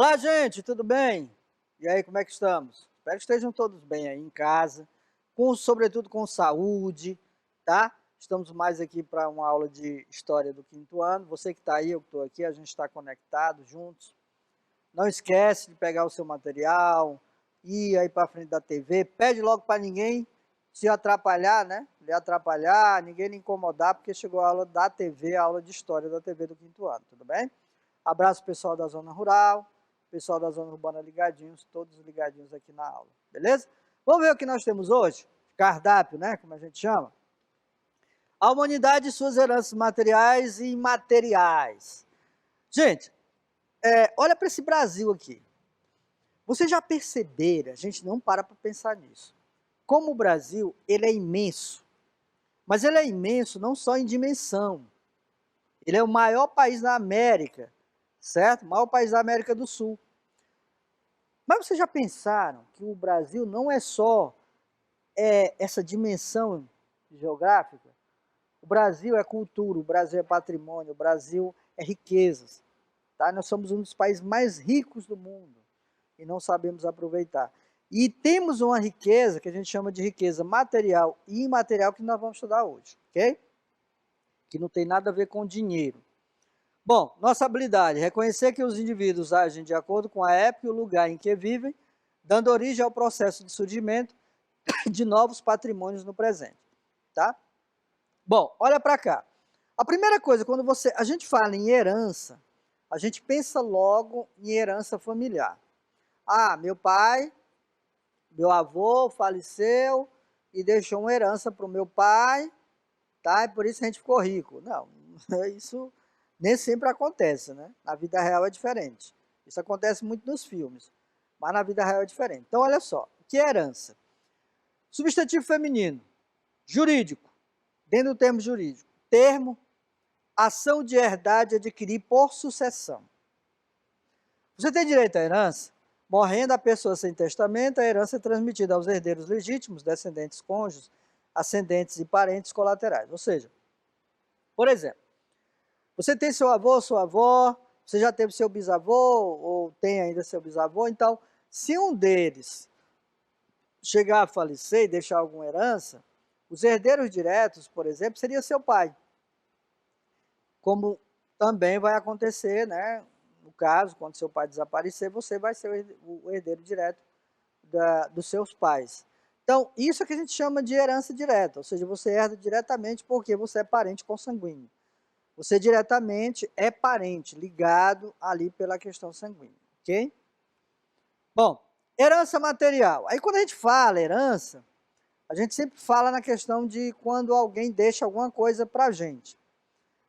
Olá, gente, tudo bem? E aí, como é que estamos? Espero que estejam todos bem aí em casa, sobretudo com saúde, tá? Estamos mais aqui para uma aula de história do quinto ano. Você que está aí, eu que estou aqui, a gente está conectado juntos. Não esquece de pegar o seu material, ir aí para frente da TV. Pede logo para ninguém se atrapalhar, né? Lhe atrapalhar, ninguém lhe incomodar, porque chegou a aula da TV, a aula de história da TV do quinto ano, tudo bem? Abraço pessoal da zona rural, pessoal da zona urbana ligadinhos, todos ligadinhos aqui na aula, beleza? Vamos ver o que nós temos hoje? Cardápio, né? Como a gente chama. A humanidade e suas heranças materiais e imateriais. Gente, olha para esse Brasil aqui. Vocês já perceberam, a gente não para pensar nisso, como o Brasil, ele é imenso. Mas ele é imenso não só em dimensão. Ele é o maior país da América, certo? O maior país da América do Sul. Mas vocês já pensaram que o Brasil não é só essa dimensão geográfica? O Brasil é cultura, o Brasil é patrimônio, o Brasil é riquezas. Tá? Nós somos um dos países mais ricos do mundo e não sabemos aproveitar. E temos uma riqueza que a gente chama de riqueza material e imaterial que nós vamos estudar hoje, ok? Que não tem nada a ver com dinheiro. Bom, nossa habilidade, reconhecer que os indivíduos agem de acordo com a época e o lugar em que vivem, dando origem ao processo de surgimento de novos patrimônios no presente, tá? Bom, olha para cá. A primeira coisa, quando a gente fala em herança, a gente pensa logo em herança familiar. Ah, meu pai, meu avô faleceu e deixou uma herança para o meu pai, tá? E por isso a gente ficou rico. Não, isso nem sempre acontece, né? Na vida real é diferente. Isso acontece muito nos filmes, mas na vida real é diferente. Então, olha só, o que é herança? Substantivo feminino, jurídico, dentro do termo jurídico. Termo, ação de herdade adquirir por sucessão. Você tem direito à herança? Morrendo a pessoa sem testamento, a herança é transmitida aos herdeiros legítimos, descendentes cônjuges, ascendentes e parentes colaterais. Ou seja, por exemplo, você tem seu avô, sua avó, você já teve seu bisavô, ou tem ainda seu bisavô, então, se um deles chegar a falecer e deixar alguma herança, os herdeiros diretos, por exemplo, seria seu pai. Como também vai acontecer, né? No caso, quando seu pai desaparecer, você vai ser o herdeiro direto dos seus pais. Então, isso é que a gente chama de herança direta, ou seja, você herda diretamente porque você é parente consanguíneo. Você diretamente é parente, ligado ali pela questão sanguínea, ok? Bom, herança material. Aí quando a gente fala herança, a gente sempre fala na questão de quando alguém deixa alguma coisa para a gente.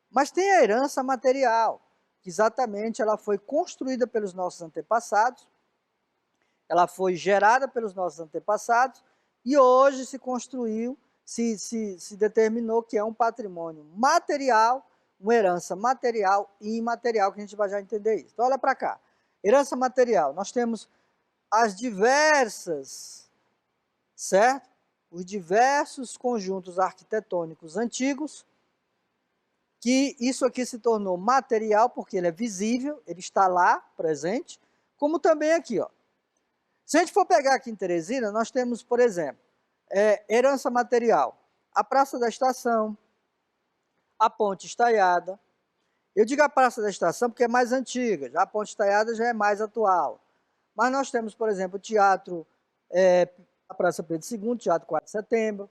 Mas tem a herança material, que exatamente ela foi construída pelos nossos antepassados, ela foi gerada pelos nossos antepassados e hoje se construiu, se determinou que é um patrimônio material, uma herança material e imaterial, que a gente vai já entender isso. Então olha para cá, herança material, nós temos as diversas, certo? Os diversos conjuntos arquitetônicos antigos, que isso aqui se tornou material porque ele é visível, ele está lá, presente, como também aqui, ó. Se a gente for pegar aqui em Teresina, nós temos, por exemplo, herança material, a Praça da Estação, a Ponte Estaiada. Eu digo a Praça da Estação porque é mais antiga, já a Ponte Estaiada já é mais atual. Mas nós temos, por exemplo, o Teatro, a Praça Pedro II, Teatro 4 de Setembro,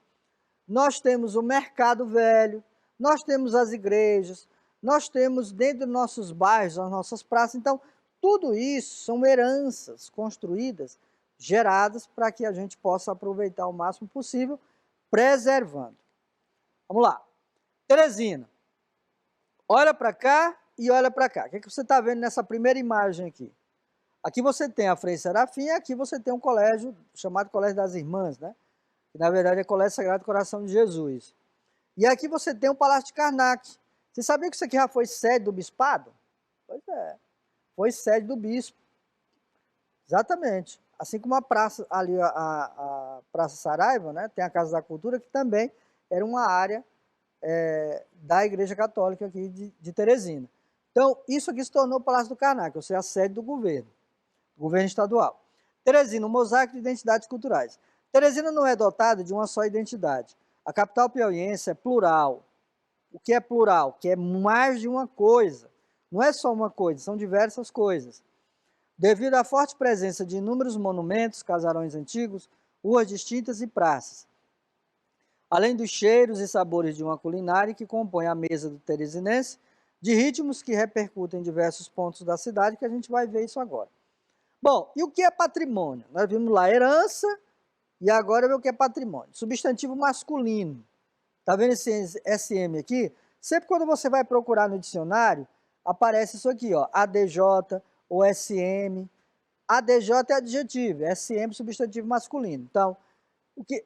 nós temos o Mercado Velho, nós temos as igrejas, nós temos dentro dos nossos bairros, as nossas praças. Então, tudo isso são heranças construídas, geradas para que a gente possa aproveitar o máximo possível, preservando. Vamos lá. Teresina, olha para cá e olha para cá. O que, é que você está vendo nessa primeira imagem aqui? Aqui você tem a Frei Serafim e aqui você tem um colégio chamado Colégio das Irmãs, né? Que na verdade é Colégio Sagrado Coração de Jesus. E aqui você tem o Palácio de Karnak. Você sabia que isso aqui já foi sede do bispado? Pois é, foi sede do bispo. Exatamente. Assim como a praça, ali a Praça Saraiva, né? Tem a Casa da Cultura, que também era uma área da Igreja Católica aqui de Teresina. Então, isso aqui se tornou o Palácio do Karnak, ou seja, a sede do governo. governo estadual. Teresina, um mosaico de identidades culturais. Teresina não é dotada de uma só identidade. A capital piauiense é plural. O que é plural? Que é mais de uma coisa. Não é só uma coisa, são diversas coisas. Devido à forte presença de inúmeros monumentos, casarões antigos, ruas distintas e praças. Além dos cheiros e sabores de uma culinária que compõe a mesa do teresinense, de ritmos que repercutem em diversos pontos da cidade, que a gente vai ver isso agora. Bom, e o que é patrimônio? Nós vimos lá herança e agora ver o que é patrimônio. Substantivo masculino. Tá vendo esse SM aqui? Sempre quando você vai procurar no dicionário, aparece isso aqui, ó, ADJ ou SM. ADJ é adjetivo, SM substantivo masculino. Então,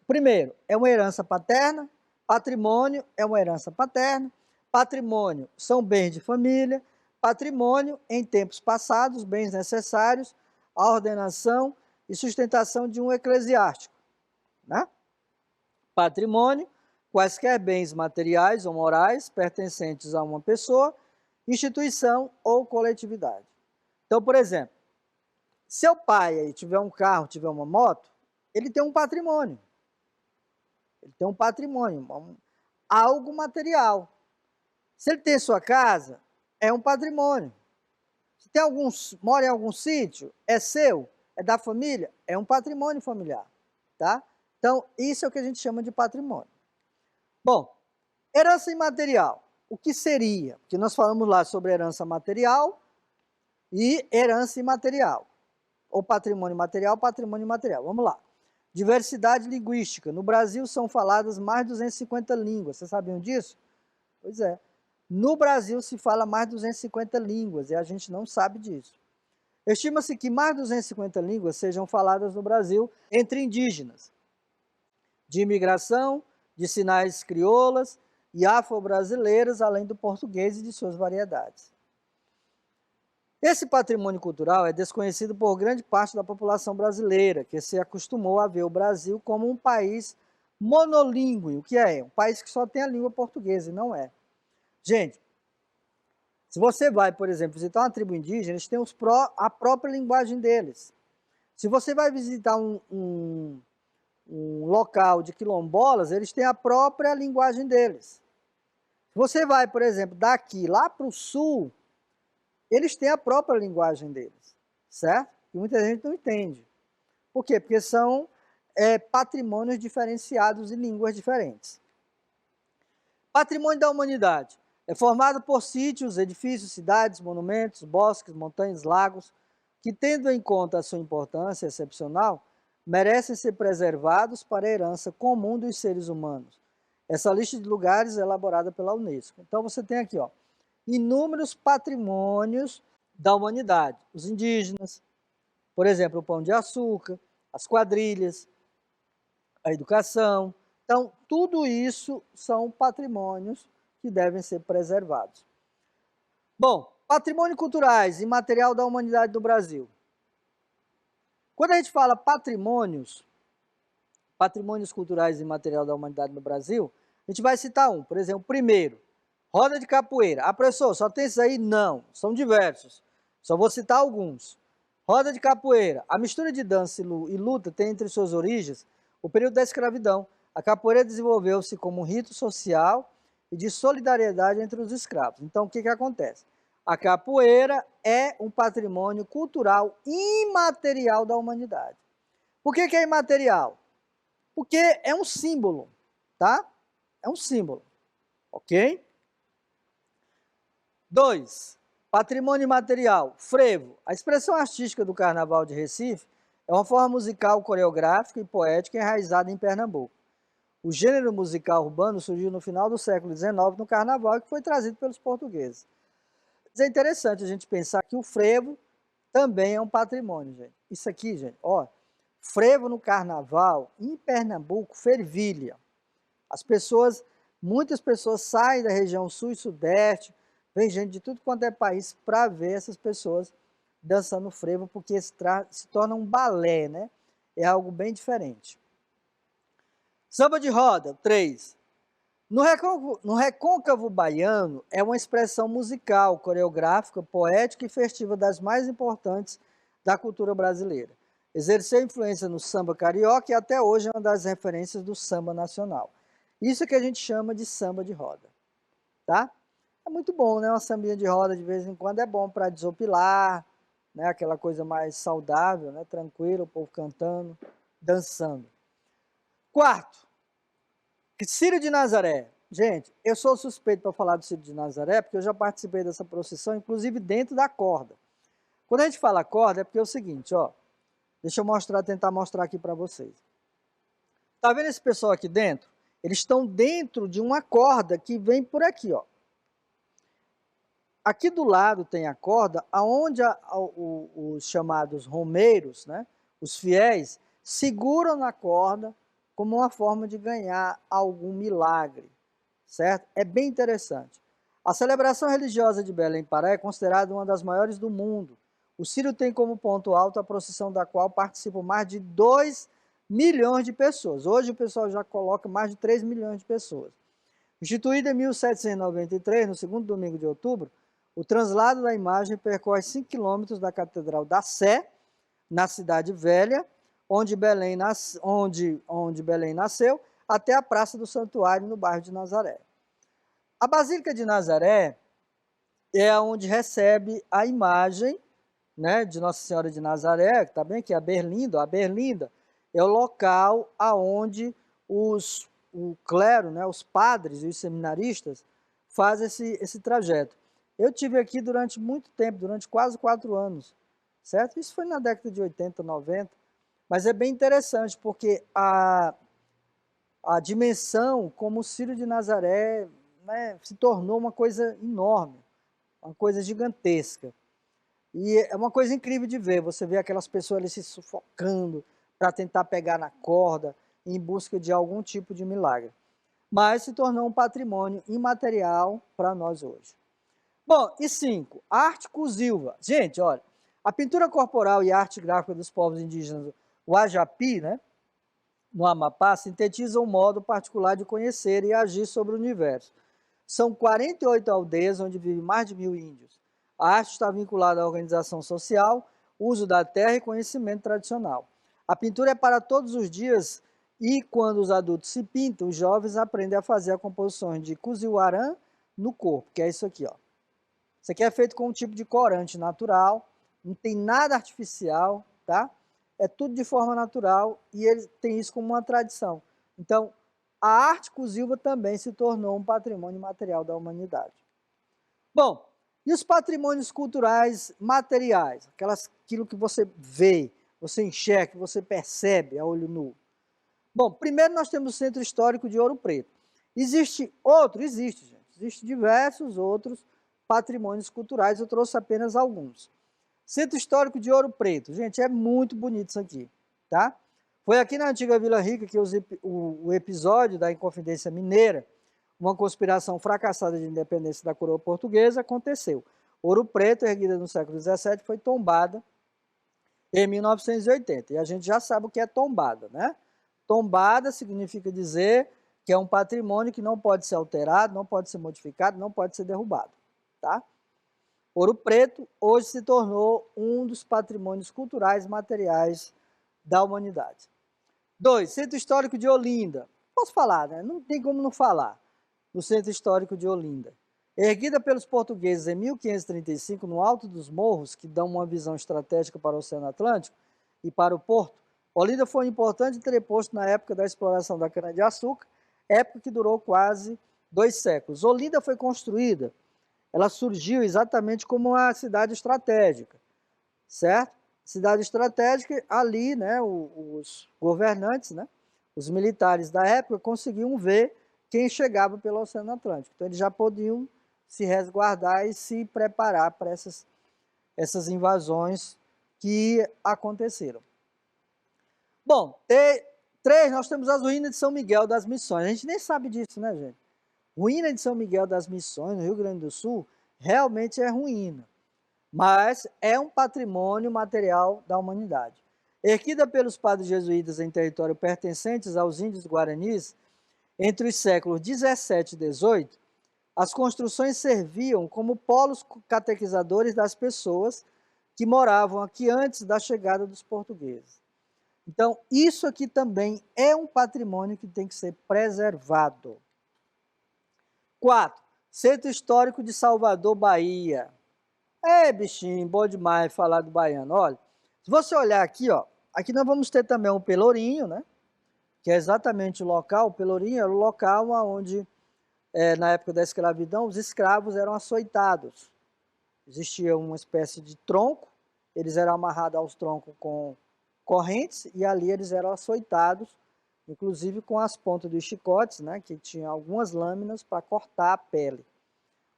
primeiro, é uma herança paterna, patrimônio é uma herança paterna, patrimônio são bens de família, patrimônio, em tempos passados, bens necessários à ordenação e sustentação de um eclesiástico. Né? Patrimônio, quaisquer bens materiais ou morais pertencentes a uma pessoa, instituição ou coletividade. Então, por exemplo, seu pai aí tiver um carro, tiver uma moto, ele tem um patrimônio. Ele tem um patrimônio, algo material. Se ele tem sua casa, é um patrimônio. Se tem mora em algum sítio, é seu, é da família, é um patrimônio familiar, tá? Então, isso é o que a gente chama de patrimônio. Bom, herança imaterial. O que seria? Porque nós falamos lá sobre herança material e herança imaterial. Ou patrimônio material, patrimônio imaterial. Vamos lá. Diversidade linguística. No Brasil são faladas mais de 250 línguas. Vocês sabiam disso? Pois é. No Brasil se fala mais de 250 línguas e a gente não sabe disso. Estima-se que mais de 250 línguas sejam faladas no Brasil entre indígenas, de imigração, de sinais crioulas e afro-brasileiras, além do português e de suas variedades. Esse patrimônio cultural é desconhecido por grande parte da população brasileira, que se acostumou a ver o Brasil como um país monolíngue. O que é? Um país que só tem a língua portuguesa, e não é. Gente, se você vai, por exemplo, visitar uma tribo indígena, eles têm a própria linguagem deles. Se você vai visitar um local de quilombolas, eles têm a própria linguagem deles. Se você vai, por exemplo, daqui lá para o sul, eles têm a própria linguagem deles, certo? E muita gente não entende. Por quê? Porque são patrimônios diferenciados e línguas diferentes. Patrimônio da humanidade. É formado por sítios, edifícios, cidades, monumentos, bosques, montanhas, lagos, que, tendo em conta a sua importância excepcional, merecem ser preservados para a herança comum dos seres humanos. Essa lista de lugares é elaborada pela Unesco. Então você tem aqui, ó, inúmeros patrimônios da humanidade. Os indígenas, por exemplo, o pão de açúcar, as quadrilhas, a educação. Então, tudo isso são patrimônios que devem ser preservados. Bom, patrimônio culturais e material da humanidade do Brasil. Quando a gente fala patrimônios culturais e material da humanidade no Brasil, a gente vai citar um, por exemplo, primeiro, roda de capoeira. Ah, professor, só tem isso aí? Não, são diversos. Só vou citar alguns. Roda de capoeira. A mistura de dança e luta tem entre suas origens o período da escravidão. A capoeira desenvolveu-se como um rito social e de solidariedade entre os escravos. Então, o que acontece? A capoeira é um patrimônio cultural imaterial da humanidade. Por que é imaterial? Porque é um símbolo, tá? É um símbolo, ok? 2. Patrimônio imaterial, frevo. A expressão artística do Carnaval de Recife é uma forma musical, coreográfica e poética enraizada em Pernambuco. O gênero musical urbano surgiu no final do século XIX no Carnaval e que foi trazido pelos portugueses. Mas é interessante a gente pensar que o frevo também é um patrimônio, gente. Isso aqui, gente, ó, frevo no Carnaval, em Pernambuco, fervilha. Muitas pessoas saem da região sul e sudeste, vem gente de tudo quanto é país para ver essas pessoas dançando frevo, porque se torna um balé, né? É algo bem diferente. Samba de roda, 3. No recôncavo baiano é uma expressão musical, coreográfica, poética e festiva das mais importantes da cultura brasileira. Exerceu influência no samba carioca e até hoje é uma das referências do samba nacional. Isso que a gente chama de samba de roda, tá? É muito bom, né? Uma sambinha de roda de vez em quando é bom para desopilar, né? Aquela coisa mais saudável, né? Tranquilo, o povo cantando, dançando. Quarto, Círio de Nazaré. Gente, eu sou suspeito para falar do Círio de Nazaré, porque eu já participei dessa procissão, inclusive dentro da corda. Quando a gente fala corda, é porque é o seguinte, ó. Deixa eu tentar mostrar aqui para vocês. Tá vendo esse pessoal aqui dentro? Eles estão dentro de uma corda que vem por aqui, ó. Aqui do lado tem a corda, aonde os chamados romeiros, né, os fiéis, seguram na corda como uma forma de ganhar algum milagre, certo? É bem interessante. A celebração religiosa de Belém Pará é considerada uma das maiores do mundo. O Círio tem como ponto alto a procissão da qual participam mais de 2 milhões de pessoas. Hoje o pessoal já coloca mais de 3 milhões de pessoas. Instituída em 1793, no segundo domingo de outubro, o translado da imagem percorre 5 quilômetros da Catedral da Sé, na Cidade Velha, onde Belém nasceu, até a Praça do Santuário, no bairro de Nazaré. A Basílica de Nazaré é onde recebe a imagem, né, de Nossa Senhora de Nazaré, que está bem aqui, a Berlinda. A Berlinda é o local aonde o clero, né, os padres e os seminaristas fazem esse trajeto. Eu tive aqui durante muito tempo, durante quase 4 anos, certo? Isso foi na década de 80, 90, mas é bem interessante, porque a dimensão como o Círio de Nazaré, né, se tornou uma coisa enorme, uma coisa gigantesca. E é uma coisa incrível de ver, você vê aquelas pessoas ali se sufocando para tentar pegar na corda em busca de algum tipo de milagre. Mas se tornou um patrimônio imaterial para nós hoje. Bom, e 5, arte cursiva. Gente, olha, a pintura corporal e a arte gráfica dos povos indígenas Uajapi, né, no Amapá, sintetizam um modo particular de conhecer e agir sobre o universo. São 48 aldeias onde vivem mais de 1.000 índios. A arte está vinculada à organização social, uso da terra e conhecimento tradicional. A pintura é para todos os dias e quando os adultos se pintam, os jovens aprendem a fazer a composição de kuziwarã no corpo, que é isso aqui, ó. Isso aqui é feito com um tipo de corante natural, não tem nada artificial, tá? É tudo de forma natural e ele tem isso como uma tradição. Então, a arte cursiva também se tornou um patrimônio material da humanidade. Bom, e os patrimônios culturais materiais? Aquilo que você vê, você enxerga, você percebe a olho nu. Bom, primeiro nós temos o Centro Histórico de Ouro Preto. Existe, gente. Existem diversos outros patrimônios culturais, eu trouxe apenas alguns. Centro Histórico de Ouro Preto. Gente, é muito bonito isso aqui, tá? Foi aqui na antiga Vila Rica que o episódio da Inconfidência Mineira, uma conspiração fracassada de independência da coroa portuguesa, aconteceu. Ouro Preto, erguida no século XVII, foi tombada em 1980. E a gente já sabe o que é tombada, né? Tombada significa dizer que é um patrimônio que não pode ser alterado, não pode ser modificado, não pode ser derrubado, tá? Ouro Preto hoje se tornou um dos patrimônios culturais materiais da humanidade. 2, Centro Histórico de Olinda. Posso falar, né? Não tem como não falar do Centro Histórico de Olinda. Erguida pelos portugueses em 1535, no alto dos morros, que dão uma visão estratégica para o Oceano Atlântico e para o porto, Olinda foi um importante entreposto na época da exploração da cana-de-açúcar, época que durou quase 2 séculos. Olinda foi construída, ela surgiu exatamente como uma cidade estratégica, certo? Cidade estratégica, ali, né, os governantes, né, os militares da época conseguiam ver quem chegava pelo Oceano Atlântico. Então, eles já podiam se resguardar e se preparar para essas invasões que aconteceram. Bom, 3, nós temos as ruínas de São Miguel das Missões. A gente nem sabe disso, né, gente? Ruína de São Miguel das Missões, no Rio Grande do Sul, realmente é ruína, mas é um patrimônio material da humanidade. Erguida pelos padres jesuítas em território pertencentes aos índios guaranis, entre os séculos 17 e 18, as construções serviam como polos catequizadores das pessoas, que moravam aqui antes da chegada dos portugueses. Então, isso aqui também é um patrimônio que tem que ser preservado. 4. Centro Histórico de Salvador, Bahia. É, bichinho, bom demais falar do baiano. Olha, se você olhar aqui, ó, aqui nós vamos ter também um Pelourinho, né? Que é exatamente o local. O Pelourinho era o local onde, na época da escravidão, os escravos eram açoitados. Existia uma espécie de tronco, eles eram amarrados aos troncos com correntes e ali eles eram açoitados, inclusive com as pontas dos chicotes, né, que tinham algumas lâminas para cortar a pele.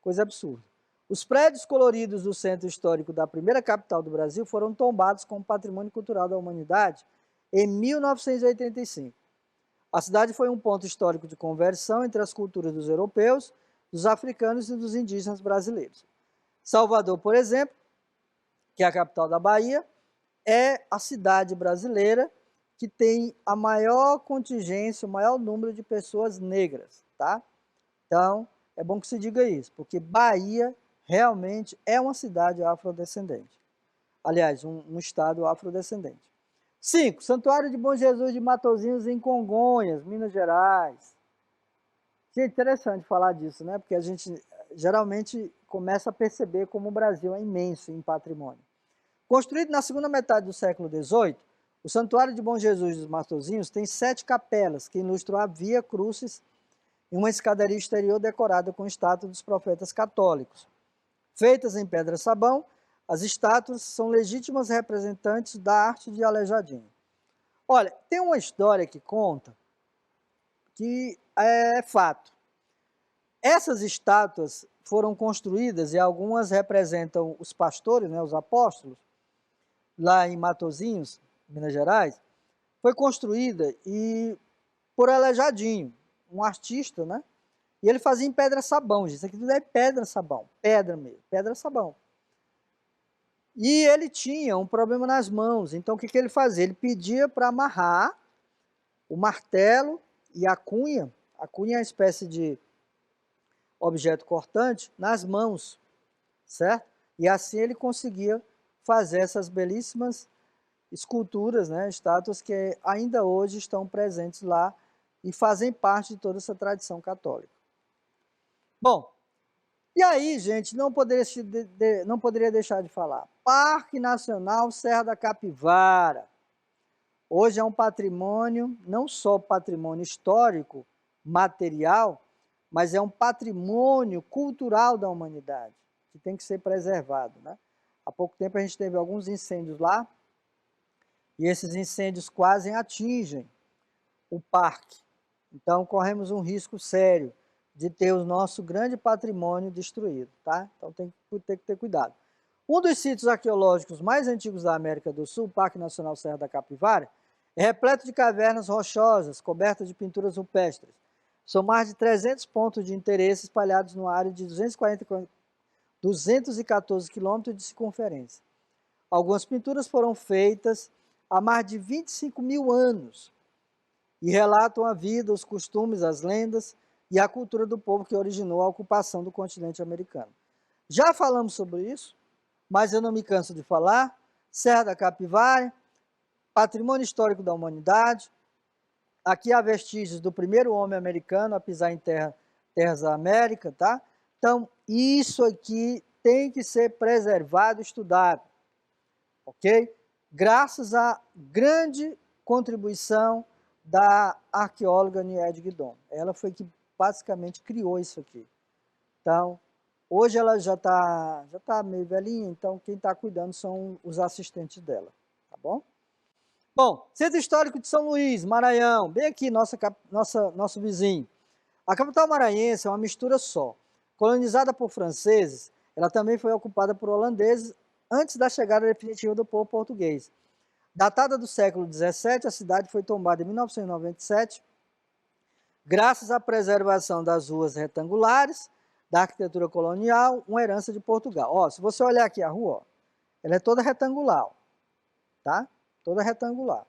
Coisa absurda. Os prédios coloridos do centro histórico da primeira capital do Brasil foram tombados como patrimônio cultural da humanidade em 1985. A cidade foi um ponto histórico de conversão entre as culturas dos europeus, dos africanos e dos indígenas brasileiros. Salvador, por exemplo, que é a capital da Bahia, é a cidade brasileira que tem a maior contingência, o maior número de pessoas negras, tá? Então, é bom que se diga isso, porque Bahia realmente é uma cidade afrodescendente. Aliás, um estado afrodescendente. 5. Santuário de Bom Jesus de Matozinhos em Congonhas, Minas Gerais. Que é interessante falar disso, né? Porque a gente geralmente começa a perceber como o Brasil é imenso em patrimônio. Construído na segunda metade do século XVIII, o Santuário de Bom Jesus dos Matozinhos tem 7 capelas que ilustram a Via Crucis e uma escadaria exterior decorada com estátuas dos profetas católicos. Feitas em pedra-sabão, as estátuas são legítimas representantes da arte de Aleijadinho. Olha, tem uma história que conta que é fato. Essas estátuas foram construídas e algumas representam os pastores, né, os apóstolos, lá em Matozinhos, Minas Gerais, foi construída por Aleijadinho, um artista, né? E ele fazia em pedra-sabão, gente. Isso aqui tudo é pedra-sabão, pedra mesmo, pedra-sabão. E ele tinha um problema nas mãos, então o que ele fazia? Ele pedia para amarrar o martelo e a cunha é uma espécie de objeto cortante, nas mãos, certo? E assim ele conseguia fazer essas belíssimas esculturas, né, estátuas que ainda hoje estão presentes lá e fazem parte de toda essa tradição católica. Bom, e aí, gente, não poderia deixar de falar. Parque Nacional Serra da Capivara. Hoje é um patrimônio, não só patrimônio histórico, material, mas é um patrimônio cultural da humanidade, que tem que ser preservado, né? Há pouco tempo a gente teve alguns incêndios lá, e esses incêndios quase atingem o parque. Então, corremos um risco sério de ter o nosso grande patrimônio destruído, tá? Então, tem que ter cuidado. Um dos sítios arqueológicos mais antigos da América do Sul, o Parque Nacional Serra da Capivara, é repleto de cavernas rochosas, cobertas de pinturas rupestres. São mais de 300 pontos de interesse espalhados numa área de 214 quilômetros de circunferência. Algumas pinturas foram feitas há mais de 25 mil anos e relatam a vida, os costumes, as lendas e a cultura do povo que originou a ocupação do continente americano. Já falamos sobre isso, mas eu não me canso de falar. Serra da Capivara, patrimônio histórico da humanidade. Aqui há vestígios do primeiro homem americano a pisar em terras da América, tá? Então, isso aqui tem que ser preservado, estudado, ok? Graças à grande contribuição da arqueóloga Nied Guidon. Ela foi que basicamente criou isso aqui. Então, hoje ela já tá meio velhinha, então quem está cuidando são os assistentes dela, tá bom? Bom, Centro Histórico de São Luís, Maranhão, bem aqui, nosso vizinho. A capital maranhense é uma mistura só. Colonizada por franceses, ela também foi ocupada por holandeses antes da chegada definitiva do povo português. Datada do século XVII, a cidade foi tombada em 1997, graças à preservação das ruas retangulares, da arquitetura colonial, uma herança de Portugal. Ó, se você olhar aqui a rua, ó, ela é toda retangular, tá? Toda retangular.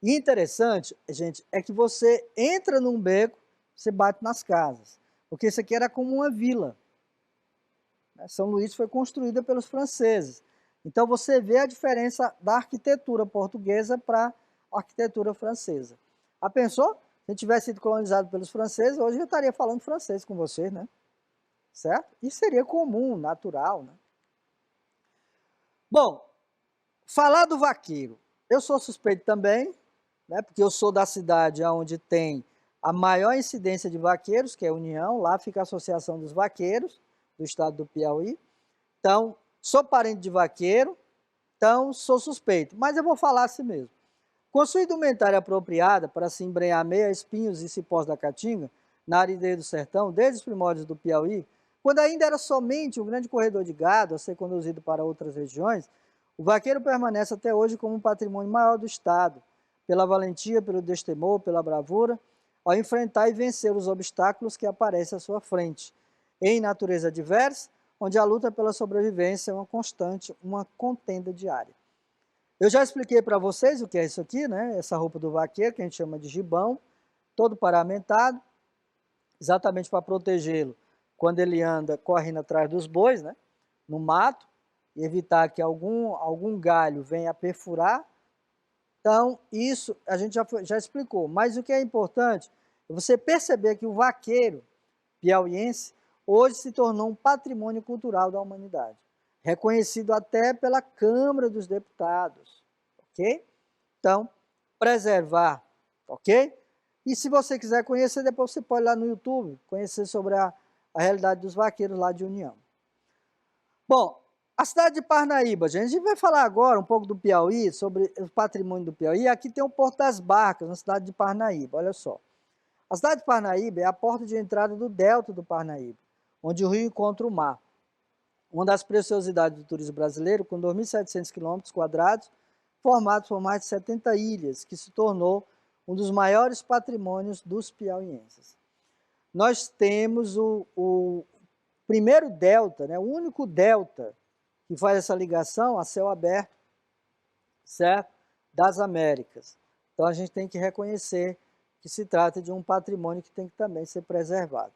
E interessante, gente, é que você entra num beco, você bate nas casas, porque isso aqui era como uma vila. São Luís foi construída pelos franceses. Então você vê a diferença da arquitetura portuguesa para a arquitetura francesa. A pensou? Se a gente tivesse sido colonizado pelos franceses, hoje eu estaria falando francês com vocês, né? Certo? Isso seria comum, natural, né? Bom, falar do vaqueiro. Eu sou suspeito também, né? Porque eu sou da cidade onde tem a maior incidência de vaqueiros, que é a União, lá fica a Associação dos Vaqueiros, do estado do Piauí. Então, sou parente de vaqueiro, então sou suspeito, mas eu vou falar assim mesmo. Com sua indumentária apropriada para se embrenhar meia espinhos e cipós da Caatinga, na aridez do sertão, desde os primórdios do Piauí, quando ainda era somente um grande corredor de gado a ser conduzido para outras regiões, o vaqueiro permanece até hoje como um patrimônio maior do Estado, pela valentia, pelo destemor, pela bravura, ao enfrentar e vencer os obstáculos que aparecem à sua frente, em natureza diversa, onde a luta pela sobrevivência é uma constante, uma contenda diária. Eu já expliquei para vocês o que é isso aqui, né? Essa roupa do vaqueiro, que a gente chama de gibão, todo paramentado, exatamente para protegê-lo quando ele anda correndo atrás dos bois, né? No mato, e evitar que algum galho venha a perfurar. Então, isso a gente já explicou. Mas o que é importante é você perceber que o vaqueiro piauiense hoje se tornou um patrimônio cultural da humanidade, reconhecido até pela Câmara dos Deputados, ok? Então, preservar, ok? E se você quiser conhecer, depois você pode ir lá no YouTube, conhecer sobre a realidade dos vaqueiros lá de União. Bom, a cidade de Parnaíba, gente, a gente vai falar agora um pouco do Piauí, sobre o patrimônio do Piauí. Aqui tem o Porto das Barcas, na cidade de Parnaíba, olha só. A cidade de Parnaíba é a porta de entrada do delta do Parnaíba, onde o rio encontra o mar. Uma das preciosidades do turismo brasileiro, com 2.700 km², formados por mais de 70 ilhas, que se tornou um dos maiores patrimônios dos piauienses. Nós temos o primeiro delta, né, o único delta que faz essa ligação a céu aberto, certo? Das Américas. Então a gente tem que reconhecer que se trata de um patrimônio que tem que também ser preservado.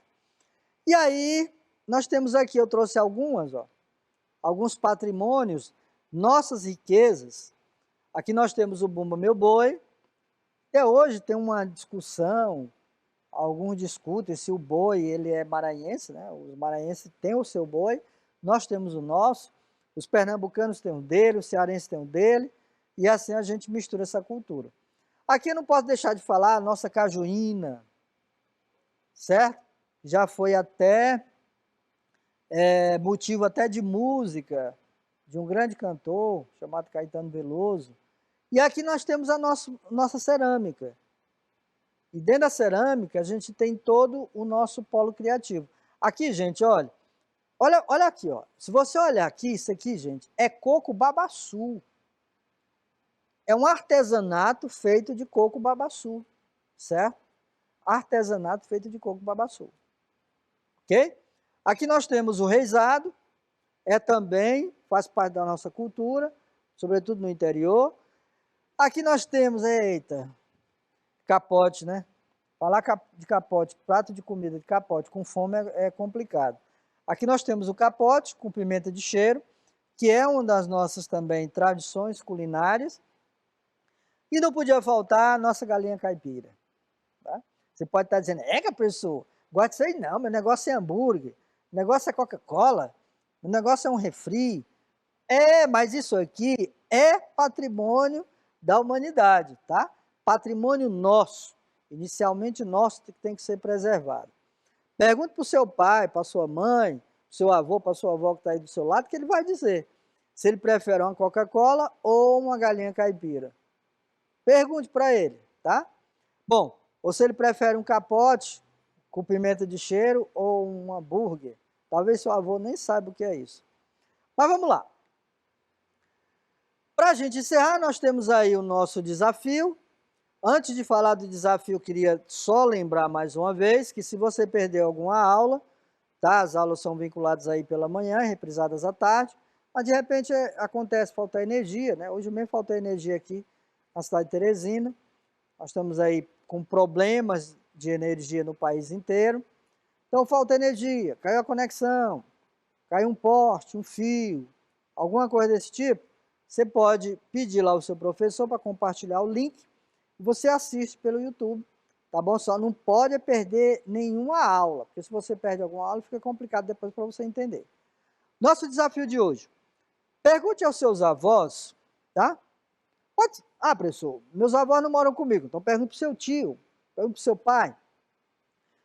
E aí, nós temos aqui, eu trouxe alguns patrimônios, nossas riquezas. Aqui nós temos o Bumba Meu Boi. Até hoje tem uma discussão, alguns discutem se o boi ele é maranhense, né? Os maranhenses têm o seu boi, nós temos o nosso, os pernambucanos têm o dele, os cearenses têm o dele, e assim a gente mistura essa cultura. Aqui eu não posso deixar de falar a nossa cajuína, certo? Já foi até motivo até de música de um grande cantor chamado Caetano Veloso. E aqui nós temos a nossa cerâmica. E dentro da cerâmica a gente tem todo o nosso polo criativo. Aqui, gente, olha aqui, ó. Se você olhar aqui, isso aqui, gente, é coco babaçu. É um artesanato feito de coco babaçu, certo? Artesanato feito de coco babaçu. Ok? Aqui nós temos o reisado, também faz parte da nossa cultura, sobretudo no interior. Aqui nós temos, eita, capote, né? Falar de capote, prato de comida de capote com fome é complicado. Aqui nós temos o capote com pimenta de cheiro, que é uma das nossas também tradições culinárias. E não podia faltar a nossa galinha caipira. Tá? Você pode estar dizendo, professor, gosta disso aí não, meu negócio é hambúrguer, meu negócio é Coca-Cola, meu negócio é um refri. Mas isso aqui é patrimônio da humanidade, tá? Patrimônio nosso, inicialmente nosso, que tem que ser preservado. Pergunte para o seu pai, para a sua mãe, para o seu avô, para a sua avó que está aí do seu lado, que ele vai dizer se ele prefere uma Coca-Cola ou uma galinha caipira. Pergunte para ele, tá? Bom, ou se ele prefere um capote com pimenta de cheiro ou um hambúrguer. Talvez seu avô nem saiba o que é isso. Mas vamos lá. Para a gente encerrar, nós temos aí o nosso desafio. Antes de falar do desafio, eu queria só lembrar mais uma vez que se você perdeu alguma aula, tá? As aulas são vinculadas aí pela manhã, reprisadas à tarde, mas de repente acontece faltar energia, né? Hoje mesmo faltou energia aqui na cidade de Teresina. Nós estamos aí com problemas de energia no país inteiro. Então falta energia, caiu a conexão, caiu um poste, um fio, alguma coisa desse tipo, você pode pedir lá ao seu professor para compartilhar o link e você assiste pelo YouTube, tá bom? Só não pode perder nenhuma aula, porque se você perde alguma aula, fica complicado depois para você entender. Nosso desafio de hoje, pergunte aos seus avós, tá? Professor, meus avós não moram comigo, então pergunte para o seu tio, pergunte para o seu pai,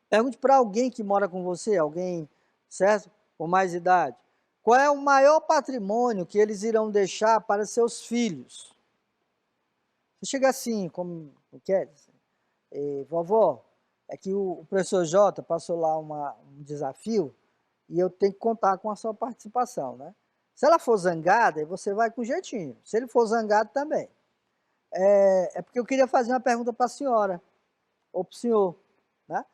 pergunte para alguém que mora com você, alguém, certo? Com mais idade. Qual é o maior patrimônio que eles irão deixar para seus filhos? Você chega assim, como quer, vovó, é que o professor Jota passou lá um desafio e eu tenho que contar com a sua participação, né? Se ela for zangada, você vai com jeitinho. Se ele for zangado, também. É porque eu queria fazer uma pergunta para a senhora, ou para o senhor, né?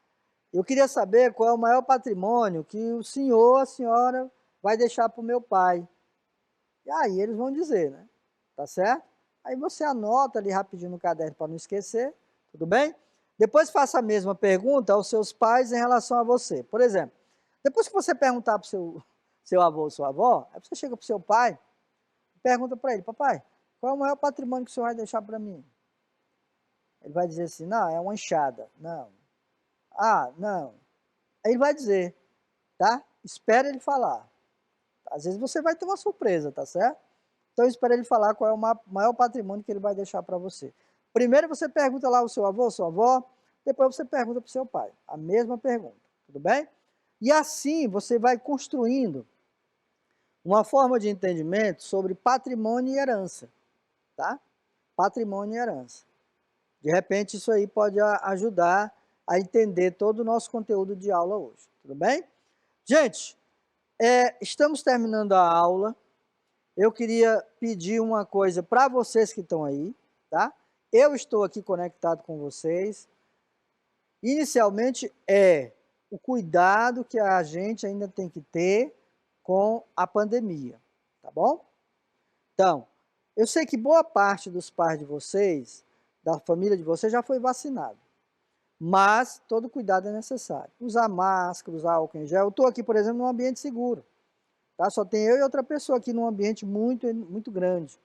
Eu queria saber qual é o maior patrimônio que o senhor, a senhora, vai deixar para o meu pai. E aí eles vão dizer, né? Tá certo? Aí você anota ali rapidinho no caderno para não esquecer, tudo bem? Depois faça a mesma pergunta aos seus pais em relação a você. Por exemplo, depois que você perguntar para o seu avô ou sua avó, aí você chega para o seu pai e pergunta para ele, papai, qual é o maior patrimônio que o senhor vai deixar para mim? Ele vai dizer assim, não, é uma enxada. Não. Ah, não. Aí ele vai dizer, tá? Espera ele falar. Às vezes você vai ter uma surpresa, tá certo? Então espera ele falar qual é o maior patrimônio que ele vai deixar para você. Primeiro você pergunta lá ao seu avô, sua avó, depois você pergunta para o seu pai. A mesma pergunta, tudo bem? E assim você vai construindo uma forma de entendimento sobre patrimônio e herança, tá? Patrimônio e herança. De repente isso aí pode ajudar a entender todo o nosso conteúdo de aula hoje, tudo bem? Gente, estamos terminando a aula. Eu queria pedir uma coisa para vocês que estão aí, tá? Eu estou aqui conectado com vocês. Inicialmente o cuidado que a gente ainda tem que ter com a pandemia, tá bom? Então, eu sei que boa parte dos pais de vocês, da família de vocês, já foi vacinado. Mas todo cuidado é necessário. Usar máscara, usar álcool em gel. Eu estou aqui, por exemplo, num ambiente seguro. Tá? Só tem eu e outra pessoa aqui num ambiente muito grande.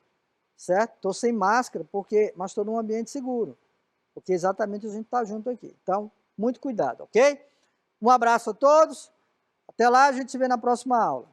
Certo? Estou sem máscara, mas estou num ambiente seguro. Porque exatamente a gente está junto aqui. Então, muito cuidado, ok? Um abraço a todos. Até lá, a gente se vê na próxima aula.